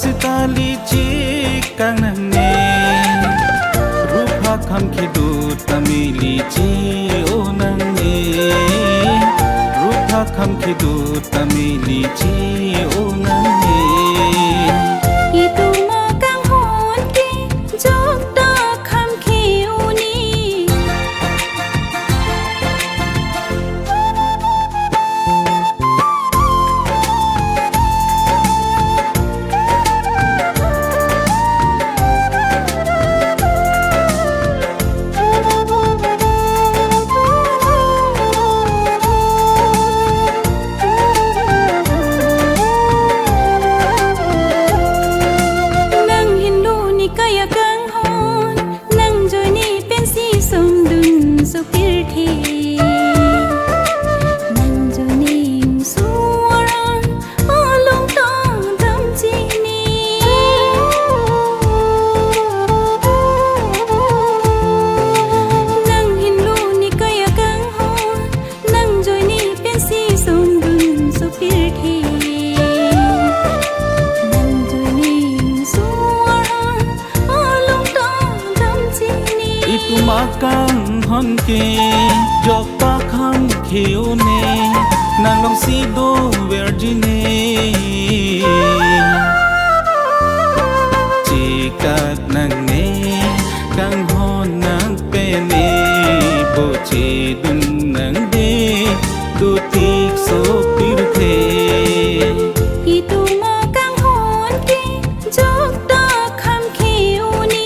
sitali kang nane rupa kham khidu tamili chi o nane rupa kham khidu tamili chi o nane itu makang hon ki jok da kham khiu ni makang hon ke jok pa kham khiu ne nang long si do virgine chỉ kat nang ne kang hon nang pe ne bo che dun nang de du tik so pir the itu makang hon ke jok da kham khiu ni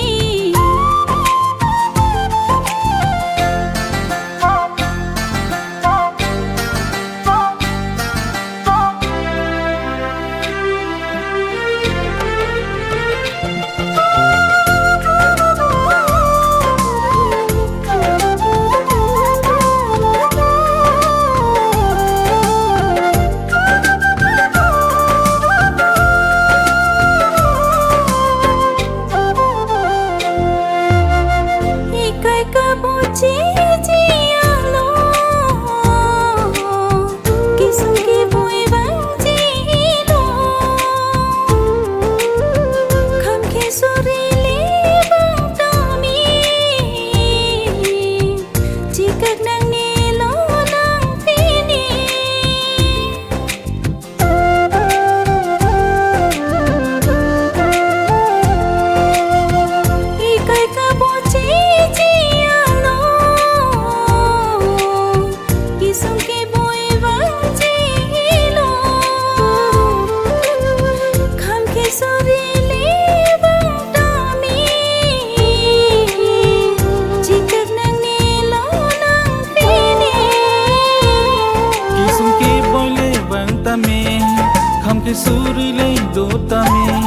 ke suri le do tame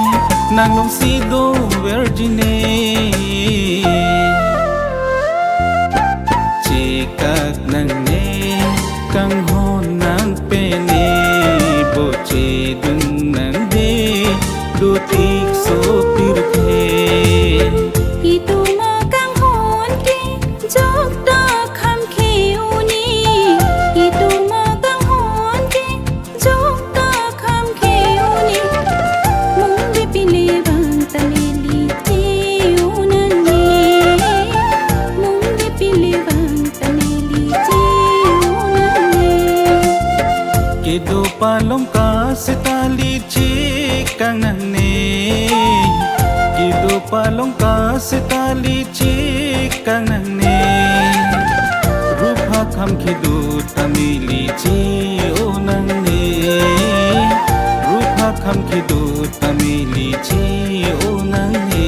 nang long si do virgine chỉ kat nang ne kang hon nang pe ne bo che dun nang de do tik so pir the itu makang hon ki jok da kham khiu ni itu makang hon ki jok da kham khiu ni mong bi pile bang tameli chi u nan ni mong bi pile bang tameli chi u nan ni ke do palom ka sitali chi kang nane ke do palom ka sitali chi kang nane rupa kham khidu tamili chi o nane rupa kham khidu tamili chi o nane